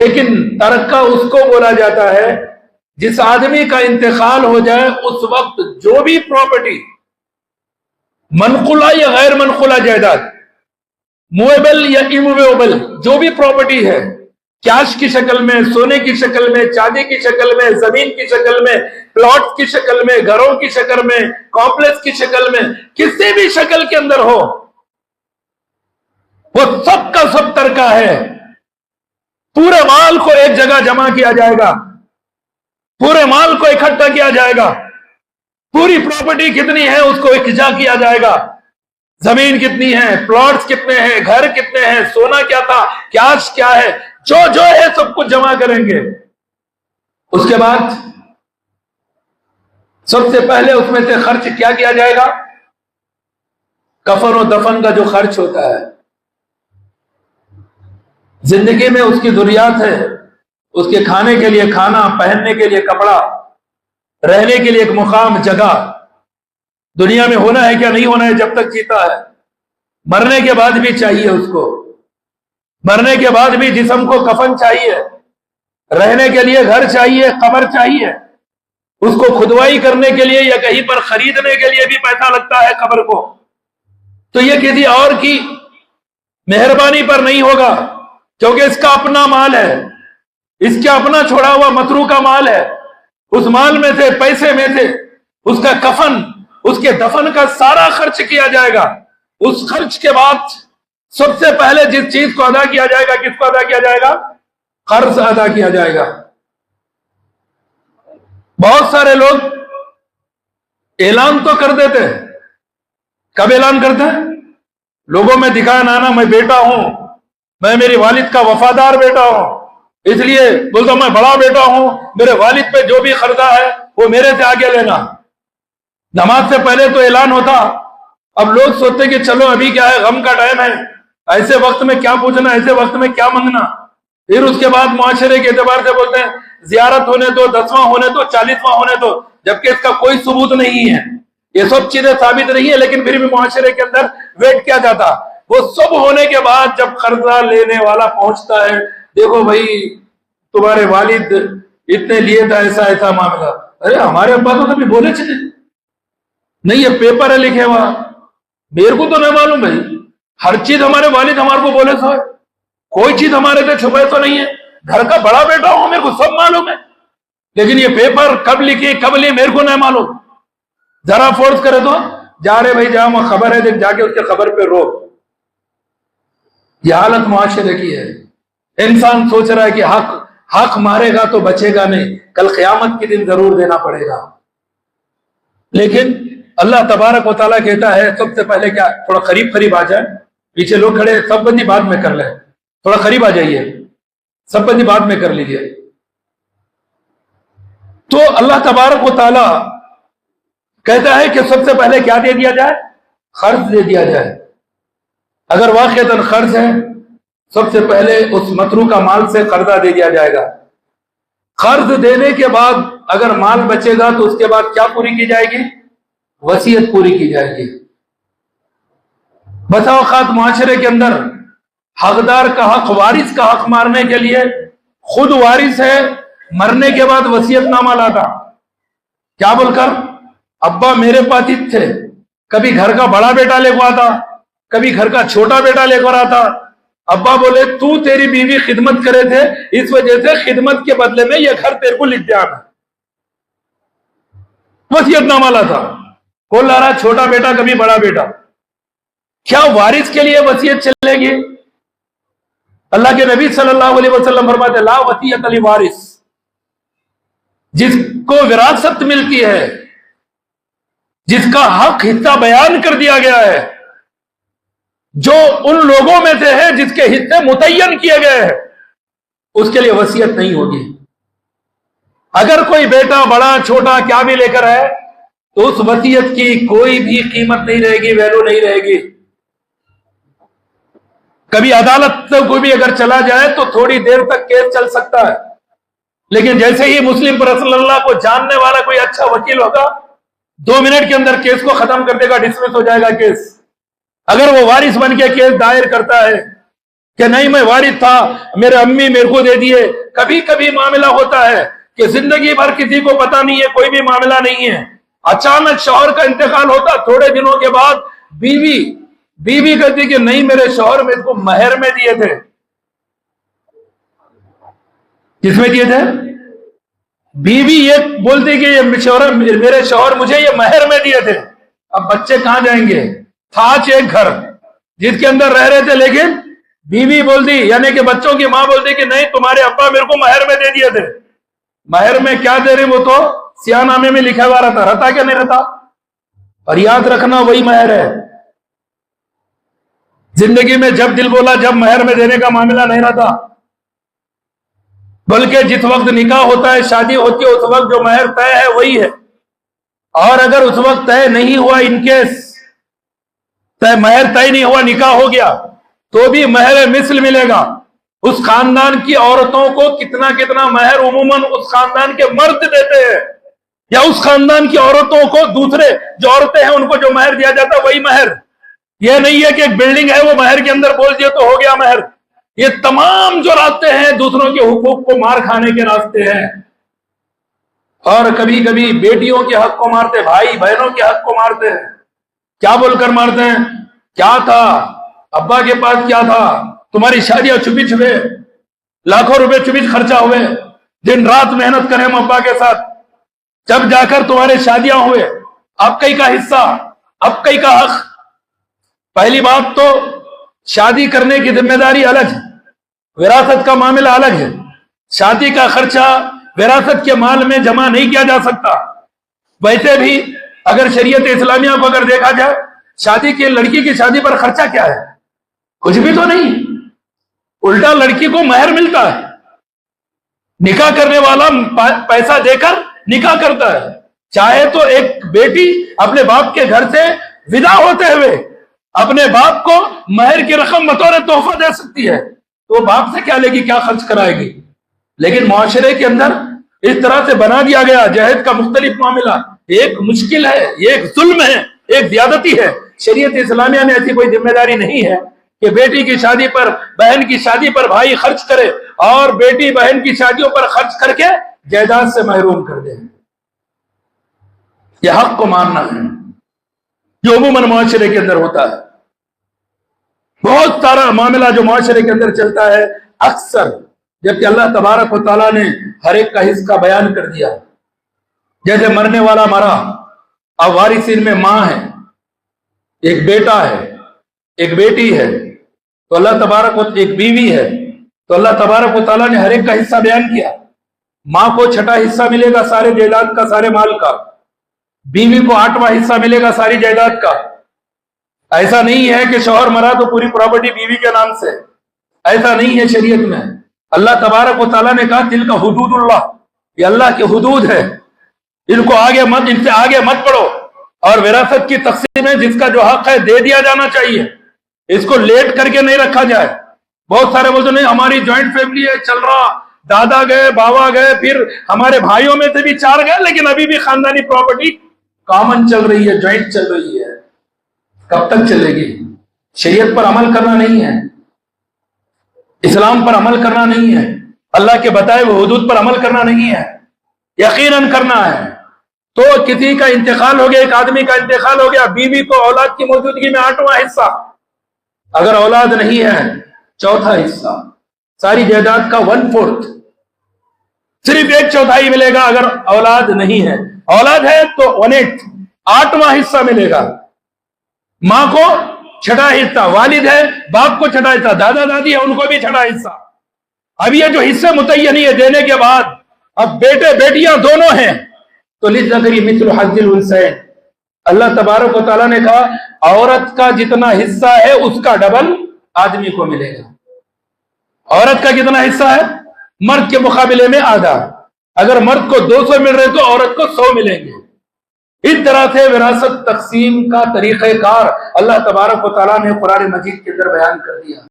لیکن ترکہ اس کو بولا جاتا ہے جس آدمی کا انتقال ہو جائے اس وقت جو بھی پراپرٹی منقولہ یا غیر منقولہ جائیداد، مویبل یا امویبل، جو بھی پراپرٹی ہے، کیش کی شکل میں، سونے کی شکل میں، چاندی کی شکل میں، زمین کی شکل میں، پلاٹ کی شکل میں، گھروں کی شکل میں، کمپلیکس کی شکل میں، کسی بھی شکل کے اندر ہو، وہ سب کا سب ترکہ ہے۔ پورے مال کو ایک جگہ جمع کیا جائے گا، پورے مال کو اکٹھا کیا جائے گا، پوری پراپرٹی کتنی ہے اس کو اکٹھا کیا جائے گا، زمین کتنی ہے، پلاٹس کتنے ہیں، گھر کتنے ہیں، سونا کیا تھا، کیش کیا ہے، جو ہے سب کچھ جمع کریں گے۔ اس کے بعد سب سے پہلے اس میں سے خرچ کیا جائے گا؟ کفن و دفن کا جو خرچ ہوتا ہے، زندگی میں اس کی ضروریات ہے، اس کے کھانے کے لیے کھانا، پہننے کے لیے کپڑا، رہنے کے لیے ایک مقام، جگہ، دنیا میں ہونا ہے کیا نہیں ہونا ہے جب تک جیتا ہے، مرنے کے بعد بھی چاہیے اس کو، مرنے کے بعد بھی جسم کو کفن چاہیے، رہنے کے لیے گھر چاہیے، قبر چاہیے، اس کو کھدوائی کرنے کے لیے یا کہیں پر خریدنے کے لیے بھی پیسہ لگتا ہے قبر کو، تو یہ کسی اور کی مہربانی پر نہیں ہوگا، کیونکہ اس کا اپنا مال ہے، اس کا اپنا چھوڑا ہوا متروکہ مال ہے، اس مال میں سے، پیسے میں سے اس کا کفن، اس کے دفن کا سارا خرچ کیا جائے گا۔ اس خرچ کے بعد سب سے پہلے جس چیز کو ادا کیا جائے گا، کس کو ادا کیا جائے گا؟ قرض ادا کیا جائے گا۔ بہت سارے لوگ اعلان تو کر دیتے ہیں، کب اعلان کرتے ہیں؟ لوگوں میں دکھایا نانا میں بیٹا ہوں، میں میری والد کا وفادار بیٹا ہوں، اس لیے بولتا میں بڑا بیٹا ہوں، میرے والد پہ جو بھی قرضہ ہے وہ میرے سے آگے لینا۔ نماز سے پہلے تو اعلان ہوتا، اب لوگ سوچتے کہ چلو ابھی کیا ہے، غم کا ٹائم ہے، ایسے وقت میں کیا پوچھنا، ایسے وقت میں کیا منگنا، پھر اس کے بعد معاشرے کے اعتبار سے بولتے ہیں زیارت ہونے دو، 10واں ہونے دو، 40واں ہونے دو، جبکہ اس کا کوئی ثبوت نہیں ہے، یہ سب چیزیں ثابت نہیں ہے، لیکن پھر بھی معاشرے کے اندر ویٹ کیا جاتا۔ وہ سب ہونے کے بعد جب قرضہ لینے والا پہنچتا ہے، دیکھو بھائی تمہارے والد اتنے لیے تھا، ایسا ایسا معاملہ، ارے ہمارے ابا تو کبھی بولے چلے نہیں، یہ پیپر ہے لکھے ہوا، میرے کو تو نہیں معلوم بھائی، ہر چیز ہمارے والد ہمارے کو بولے سو ہے، کوئی چیز ہمارے سے چھپے تو نہیں ہے، گھر کا بڑا بیٹا ہوں میرے کو سب معلوم ہے، لیکن یہ پیپر کب لکھی کب لی میرے کو نہیں معلوم۔ ذرا فورس کرے تو جا رہے بھائی جہاں خبر ہے جا کے اس کے خبر پہ رو۔ یہ حالت معاشرے کی ہے، انسان سوچ رہا ہے کہ حق مارے گا تو بچے گا نہیں، کل قیامت کے دن ضرور دینا پڑے گا، لیکن اللہ تبارک و تعالیٰ کہتا ہے سب سے پہلے کیا، تھوڑا قریب آ جائے، پیچھے لوگ کھڑے، سب بندی بعد میں کر لیں، تھوڑا قریب آ جائیے، سب بندی بعد میں کر لیجئے۔ تو اللہ تبارک و تعالیٰ کہتا ہے کہ سب سے پہلے کیا دے دیا جائے؟ قرض دے دیا جائے۔ اگر واقعتاً قرض ہے، سب سے پہلے اس متروکہ مال سے قرضہ دے دیا جائے گا۔ قرض دینے کے بعد اگر مال بچے گا تو اس کے بعد کیا پوری کی جائے گی؟ وصیت پوری کی جائے گی۔ بسا اوقات معاشرے کے اندر حقدار کا حق، وارث کا حق مارنے کے لیے خود وارث ہے، مرنے کے بعد وصیت نامہ لاتا، کیا بول کر؟ ابا میرے پاس ہی تھے، کبھی گھر کا بڑا بیٹا لے کو آتا، کبھی گھر کا چھوٹا بیٹا لے کر آتا، ابا بولے تو تیری بیوی خدمت کرے تھے، اس وجہ سے خدمت کے بدلے میں یہ گھر تیرے کو لکھ دیا، وصیت نامہ لاتا، کون لا رہا؟ چھوٹا بیٹا کبھی بڑا بیٹا۔ کیا وارث کے لیے وصیت چلے گی؟ اللہ کے نبی صلی اللہ علیہ وسلم فرماتے لا وصیت لوارث، جس کو وراثت ملتی ہے، جس کا حق حصہ بیان کر دیا گیا ہے، جو ان لوگوں میں سے ہے جس کے حصے متعین کیے گئے ہیں، اس کے لیے وصیت نہیں ہوگی۔ اگر کوئی بیٹا بڑا چھوٹا کیا بھی لے کر ہے تو اس وصیت کی کوئی بھی قیمت نہیں رہے گی، ویلو نہیں رہے گی۔ کبھی عدالت کو بھی اگر چلا جائے تو تھوڑی دیر تک کیس چل سکتا ہے، لیکن جیسے ہی مسلم پر رسول اللہ کو جاننے والا کوئی اچھا وکیل ہوگا، 2 منٹ کے اندر کیس کو ختم کر دے گا، ڈسمس ہو جائے گا کیس۔ اگر وہ وارث بن کے کیس دائر کرتا ہے کہ نہیں میں وارث تھا، میرے امی میرے کو دے دیے. کبھی کبھی معاملہ ہوتا ہے کہ زندگی بھر کسی کو پتا نہیں ہے، کوئی بھی معاملہ نہیں ہے، اچانک شوہر کا انتقال ہوتا، تھوڑے دنوں کے بعد بیوی کہتی کہ نہیں میرے شوہر میرے کو مہر میں دیے تھے. کس میں دیے تھے؟ بیوی یہ بولتی کہ یہ میرے شوہر مجھے یہ مہر میں دیے تھے. اب بچے کہاں جائیں گے؟ تھا ایک گھر جس کے اندر رہ رہے تھے، لیکن بیوی بولتی، یعنی کہ بچوں کی ماں بولتی کہ نہیں تمہارے ابا میرے کو مہر میں دے دیے تھے. مہر میں کیا دے رہے؟ وہ تو سیاہ نامے میں لکھا ہوا رہتا کیا نہیں رہتا؟ اور یاد رکھنا وہی مہر ہے. زندگی میں جب دل بولا جب مہر میں دینے کا معاملہ نہیں رہتا، بلکہ جس وقت نکاح ہوتا ہے، شادی ہوتی ہے، اس وقت جو مہر طے ہے وہی ہے. اور اگر اس وقت طے نہیں ہوا، ان کیس مہر طے نہیں ہوا، نکاح ہو گیا، تو بھی مہر مثل ملے گا. اس خاندان کی عورتوں کو کتنا مہر عموماً اس خاندان کے مرد دیتے ہیں، یا اس خاندان کی عورتوں کو دوسرے جو عورتیں ہیں ان کو جو مہر دیا جاتا ہے وہی مہر. یہ نہیں ہے کہ ایک بلڈنگ ہے وہ مہر کے اندر بول دیے تو ہو گیا مہر. یہ تمام جو راستے ہیں دوسروں کے حقوق کو مار کھانے کے راستے ہیں. اور کبھی کبھی بیٹیوں کے حق کو مارتے، بھائی بہنوں کے حق کو مارتے ہیں. کیا بول کر مارتے ہیں؟ کیا تھا ابا کے پاس، کیا تھا؟ تمہاری شادیاں چھپی چھپے، لاکھوں روپے چھپی خرچہ ہوئے، دن رات محنت کرے ہم ابا کے ساتھ، جب جا کر تمہارے شادیاں ہوئے، اب کئی کا حصہ، اب کئی کا حق. پہلی بات تو شادی کرنے کی ذمہ داری الگ ہے، وراثت کا معاملہ الگ ہے. شادی کا خرچہ وراثت کے مال میں جمع نہیں کیا جا سکتا. ویسے بھی اگر شریعت اسلامیہ کو اگر دیکھا جائے، شادی کی لڑکی کی شادی پر خرچہ کیا ہے؟ کچھ بھی تو نہیں. الٹا لڑکی کو مہر ملتا ہے، نکاح کرنے والا پیسہ دے کر نکاح کرتا ہے. چاہے تو ایک بیٹی اپنے باپ کے گھر سے ودا ہوتے ہوئے اپنے باپ کو مہر کی رقم بطور تحفہ دے سکتی ہے، تو باپ سے کیا لے گی، کیا خرچ کرائے گی. لیکن معاشرے کے اندر اس طرح سے بنا دیا گیا جہیز کا مختلف معاملہ، ایک مشکل ہے، ایک ظلم ہے، ایک زیادتی ہے. شریعت اسلامیہ میں ایسی کوئی ذمہ داری نہیں ہے کہ بیٹی کی شادی پر، بہن کی شادی پر بھائی خرچ کرے اور بیٹی بہن کی شادیوں پر خرچ کر کے جائیداد سے محروم کر دے. یہ حق کو ماننا ہے جو عموماً معاشرے کے اندر ہوتا ہے. بہت سارا معاملہ جو معاشرے کے اندر چلتا ہے اکثر، جبکہ اللہ تبارک و تعالیٰ نے ہر ایک کا حصہ بیان کر دیا. جیسے مرنے والا مرا، اب وارثین میں ماں ہے، ایک بیٹا ہے، ایک بیٹی ہے، تو اللہ تبارک و ایک بیوی ہے، تو اللہ تبارک و تعالیٰ نے ہر ایک کا حصہ بیان کیا. ماں کو چھٹا حصہ ملے گا سارے جائیداد کا، سارے مال کا. بیوی کو 8واں حصہ ملے گا ساری جائیداد کا. ایسا نہیں ہے کہ شوہر مرا تو پوری پراپرٹی بیوی کے نام سے، ایسا نہیں ہے شریعت میں. اللہ تبارک و تعالیٰ نے کہا تل کا حدود اللہ، یہ اللہ کے حدود ہے، ان کو آگے مت، ان سے آگے مت پڑھو. اور وراثت کی تقسیم میں جس کا جو حق ہے دے دیا جانا چاہیے، اس کو لیٹ کر کے نہیں رکھا جائے. بہت سارے بولتے نہیں ہماری جوائنٹ فیملی ہے، چل رہا، دادا گئے، بابا گئے، پھر ہمارے بھائیوں میں سے بھی 4 گئے، لیکن ابھی بھی خاندانی پراپرٹی کامن چل رہی ہے، جوائنٹ چل رہی ہے. کب تک چلے گی؟ شریعت پر عمل کرنا نہیں ہے، اسلام پر عمل کرنا نہیں ہے، اللہ کے بتائے ہوئے حدود پر عمل کرنا نہیں ہے، یقیناً کرنا ہے. تو کسی کا انتقال ہو گیا، ایک آدمی کا انتقال ہو گیا، بیوی کو اولاد کی موجودگی میں 8واں حصہ، اگر اولاد نہیں ہے 4تھا حصہ، ساری جائیداد کا 1/4، صرف 1/4 ملے گا. اگر اولاد نہیں ہے، اولاد ہے تو 1/8، 8واں حصہ ملے گا. ماں کو 6ٹھا حصہ، والد ہے باپ کو 6ٹھا حصہ، دادا دادی ہے ان کو بھی 6ٹھا حصہ. اب یہ جو حصے متعین ہے دینے کے بعد، اب بیٹے بیٹیاں دونوں ہیں تو للذکر مثل حظ الانثیین. اللہ تبارک و تعالیٰ نے کہا عورت کا جتنا حصہ ہے اس کا ڈبل آدمی کو ملے گا. عورت کا کتنا حصہ ہے؟ مرد کے مقابلے میں آدھا. اگر مرد کو 200 مل رہے تو عورت کو 100 ملیں گے. اس طرح سے وراثت تقسیم کا طریقہ کار اللہ تبارک و تعالیٰ نے قرآن مجید کے اندر بیان کر دیا.